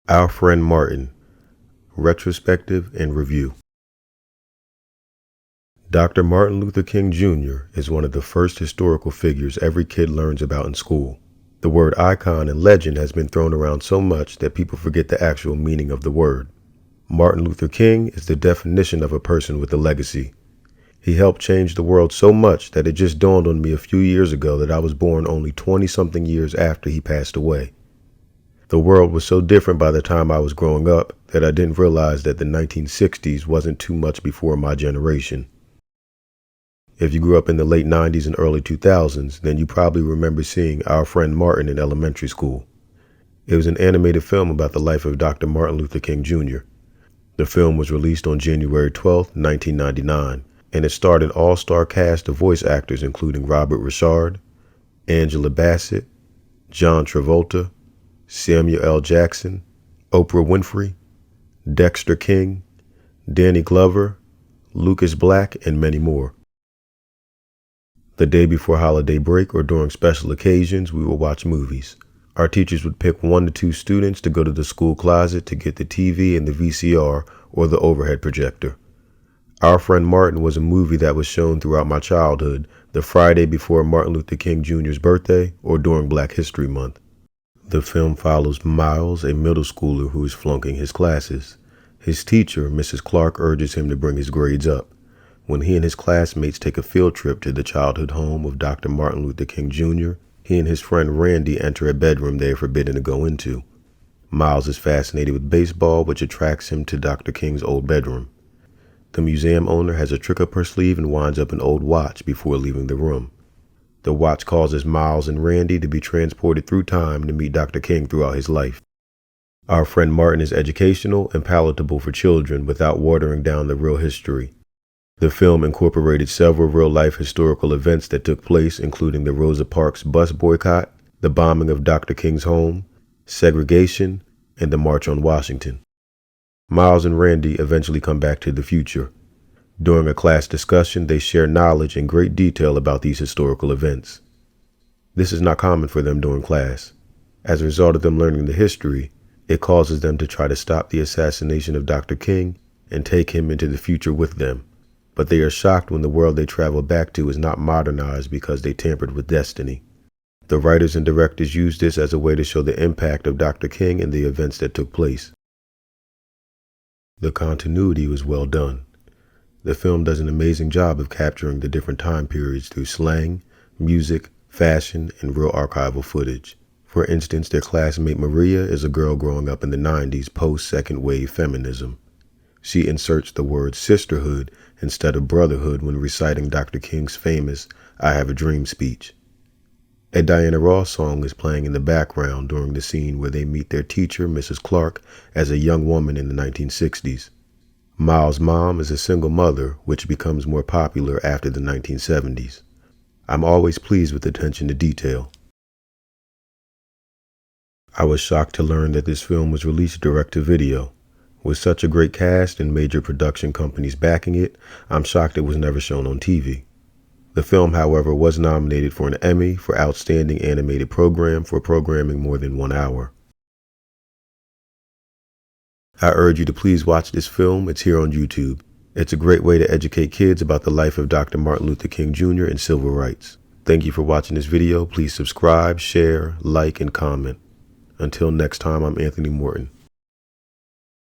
Our Friend Martin, Retrospective and Review. Dr. Martin Luther King Jr. is one of the first historical figures every kid learns about in school. The word icon and legend has been thrown around so much that people forget the actual meaning of the word. Martin Luther King is the definition of a person with a legacy. He helped change the world so much that it just dawned on me a few years ago that I was born only 20-something years after he passed away. The world was so different by the time I was growing up that I didn't realize that the 1960s wasn't too much before my generation. If you grew up in the late 90s and early 2000s, then you probably remember seeing Our Friend Martin in elementary school. It was an animated film about the life of Dr. Martin Luther King Jr. The film was released on January 12, 1999, and it starred an all-star cast of voice actors including Ri'chard, Angela Bassett, John Travolta, Samuel L. Jackson, Oprah Winfrey, Dexter King, Danny Glover, Lucas Black, and many more. The day before holiday break or during special occasions, we would watch movies. Our teachers would pick 1 to 2 students to go to the school closet to get the TV and the VCR or the overhead projector. Our Friend Martin was a movie that was shown throughout my childhood, the Friday before Martin Luther King Jr.'s birthday or during Black History Month. The film follows Miles, a middle schooler who is flunking his classes. His teacher, Mrs. Clark, urges him to bring his grades up. When he and his classmates take a field trip to the childhood home of Dr. Martin Luther King Jr., he and his friend Randy enter a bedroom they are forbidden to go into. Miles is fascinated with baseball, which attracts him to Dr. King's old bedroom. The museum owner has a trick up her sleeve and winds up an old watch before leaving the room. The watch causes Miles and Randy to be transported through time to meet Dr. King throughout his life. Our Friend Martin is educational and palatable for children without watering down the real history. The film incorporated several real-life historical events that took place, including the Rosa Parks bus boycott, the bombing of Dr. King's home, segregation, and the March on Washington. Miles and Randy eventually come back to the future. During a class discussion, they share knowledge in great detail about these historical events. This is not common for them during class. As a result of them learning the history, it causes them to try to stop the assassination of Dr. King and take him into the future with them. But they are shocked when the world they travel back to is not modernized because they tampered with destiny. The writers and directors used this as a way to show the impact of Dr. King and the events that took place. The continuity was well done. The film does an amazing job of capturing the different time periods through slang, music, fashion, and real archival footage. For instance, their classmate Maria is a girl growing up in the 90s post-second wave feminism. She inserts the word sisterhood instead of brotherhood when reciting Dr. King's famous "I Have a Dream" speech. A Diana Ross song is playing in the background during the scene where they meet their teacher, Mrs. Clark, as a young woman in the 1960s. Miles' mom is a single mother, which becomes more popular after the 1970s. I'm always pleased with the attention to detail. I was shocked to learn that this film was released direct-to-video. With such a great cast and major production companies backing it, I'm shocked it was never shown on TV. The film, however, was nominated for an Emmy for Outstanding Animated Program for programming more than 1 hour. I urge you to please watch this film. It's here on YouTube. It's a great way to educate kids about the life of Dr. Martin Luther King Jr. and civil rights. Thank you for watching this video. Please subscribe, share, like, and comment. Until next time, I'm Anthony Morton.